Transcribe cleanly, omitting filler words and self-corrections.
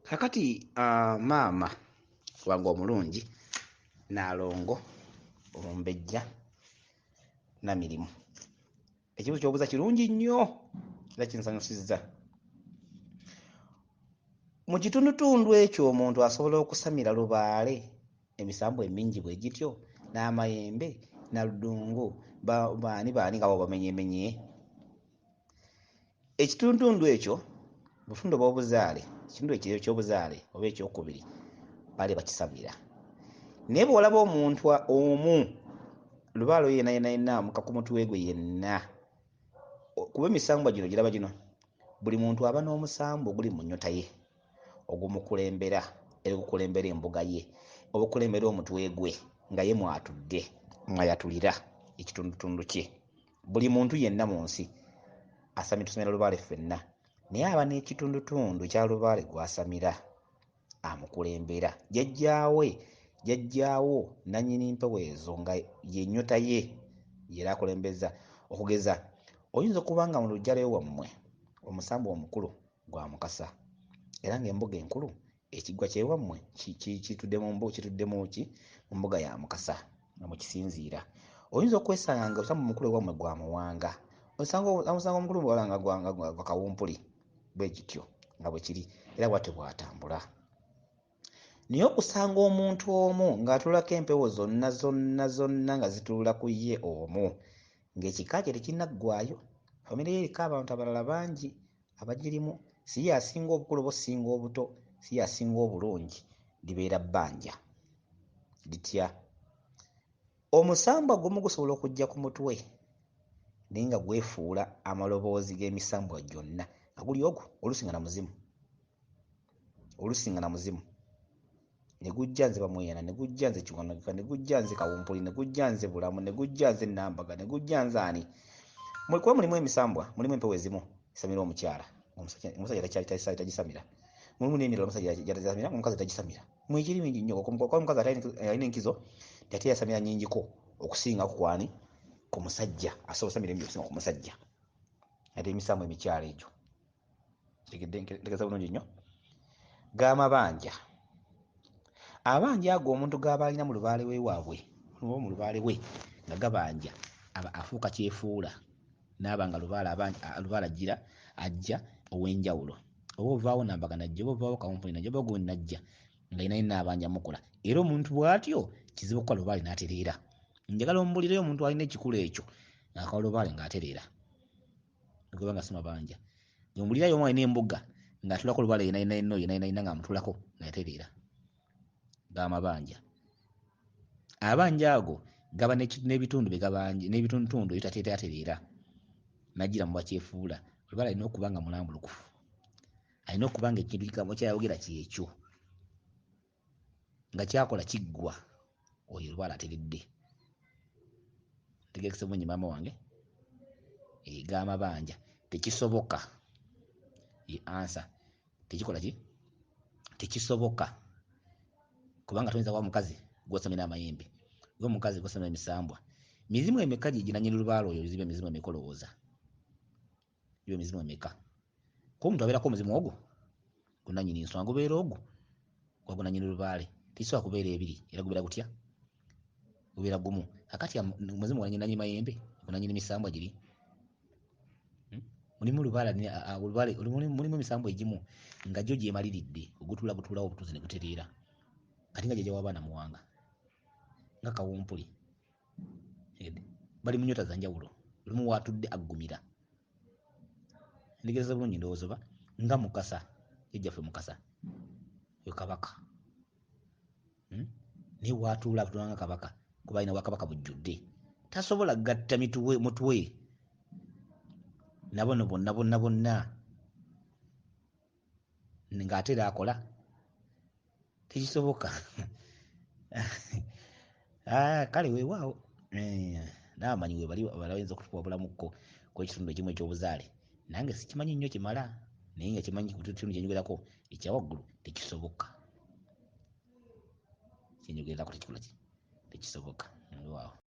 Kakati maama wange omulungi Nalongo Omumbejja Namirimu, ekibuzo ky'obuuza kirungi nnyo era kinsanyusizza. Mu kitundutundu ekyo omuntu asobola okusamira lubaale emisambu emingi bwe gityo n'amayembe Naludungu baani nga bamenyemenye. Ekitundutundu ekyo butundu bw'obuzaale, ekitundu eky'obuzaale oba ekyokubiri baali bakisamira. Naye bw'olaba omuntu omu lubaale oyo yenna amuka ku mutwe gwe yenna, kuba emisambwa gino giraba gino, buli muntu aba n'omusambu oguli mu nnyota ye ogumukulembera era gukulembera embuga ye oba okulembera omutwe gwe nga ye mwatudde nga yatulira ekitundutundu kye. Buli muntu yenna mu nsi tusamira lubaale ffenna, naye aba n'ekitundutundu kya lubaale gw'asamira amukulembera. Jjajjaawo nannyini mpewo ezo nga ye nnyota ye era akulembeza. Okugeza, oyinza okuba nga mu luggya lw'ewammwe omusambu omukulu gwa Mukasa era ng'embuga enkulu ekiggwa ky'ewammwe kitudde mu mbuga ya Mukasa nga mukisinziira. Oyinza okwesanga nga omusambu omukulu ewammwe gwa Muwanga, omusango omukulu nga gwa Kawumpuli, bwe kityo nga bwe kiri era bw'atyo bw'atambula. Naye okusanga omuntu omu ng'atulako empewo zonna nga zituula ku ye omu, ng'ekika kye tekinnaggwaayo, famire ye eriko abantu abalala bangi abagirimu, si ye asinga obukulu oba osinga obuto, si ye asinga obulungi, libeera bbanja litya. Omusambwa gumu gusobola okujja ku mutwe naye nga gwefuula amaloboozi g'emisambwa gyonna nga guli ogwo olusinga na muzimu ne gujja nze Bamweyana, ne gujja nze Kiwanuka, ne gujja nze Kawumpuli, ne gujja nze Bulamu, ne gujja nze Nambaga, ne gujja nze ani. Kuba mulimu emisambwa, mulimu empewo ezimu zisamira omukyala, omusajja tagisamira. Mulimu n'emirala omusajja gy'atagisamira, omukazi tagisamira. Mwekiri mingi nnyo. Kuba omukazi alina enkizo ate yasamira nnyingiko okusingaku ku ani? Ku musajja. Asobola osamira ennyo okusinga ku musajja. Ate emisambwa emikyala egyo ntegeeza bulungi nnyo. G'amabanja, abanja ago omuntu g'aba alina mu lubaale w'ewaabwe oba mu lubaale we nga gabanja afuuka kyefuula n'aba nga lubaale ajja ow'enjawulo. Oba ovaawo Nambaga najja, oba ovaawo Kawumpuli najja, oba gundi najja ng'alina n'abanja mukula. Era omuntu bw'atyo kizibu okukola lubaale n'atereera. Njagala ombuulireyo omuntu alina ekikulu ekyo ng'akola lubaale ng'atereera, goba nga si mabanja. Ombuulirayo omu alina embuga ng'atulako lubaale yenna ng'amutulako ng'atereera. G'amabanja. Abanja ago gaba n'ebitundu n'ebitundutundu ebitatereera n'ajjira mu bakyefuula. Olubaale alina okuba nga mulambulukufu, alina okuba nga ekintu kigambo ky'ayogera kyekyo, nga kyakola kiggwa, oyo olubaale ateredde. Ntegeerekese bulungi maama wange? G'amabanja tekisoboka, ye ansa. Tekikola ki? Tekisoboka kubanga toyinza kuba mukazi gw'osamira amayembe, gwe mukazi gw'osamira emisambwa. Mizimu emeka gye nannyini lubaale oyo ziba emizimu emeka olowooza? Giba emizimu emeka? Kuba omuntu abeerako omuzimu ogwo gunannyini nsonga, gubeera ogwo gwa gunannyini lubaale. Tekisobola kubeera ebiri era gubeera gutya? Gubeera gumu. Kakati omuzimu gwa nannyini mayembe, gunannyini misambwa giri? Mulimu mulimu emisambwa egimu nga gyo gyemaliridde, ogutuulawo obutuuzi ne gutereera. Kati nga jjajja w'abaana Muwanga, nga Kawumpuli, bali mu nnyota za njawulo, lumu w'atudde aggumira. Ntegeeza bulungi ndowooza oba? Nga Mukasa, jjajjaffe Mukasa, oyo Kabaka. Naye w'atuula nga Kabaka kuba alina Bwakabaka bujjudde, tasobola gatta mutwe na bano bonna ng'ate era akola. Tekisoboka. Kale weewaawo n'abamanyi we bali bayinza okutuwa obulamuko kw'ekitundu ekimu eky'obuzaale. Nange sikimanyi nnyo kimala, naye nga kimanyi ku kitundu kye njogerako ekyawaggulu tekisoboka. Kye njogerako tekikola ki? Tekisoboka. Weewaawo.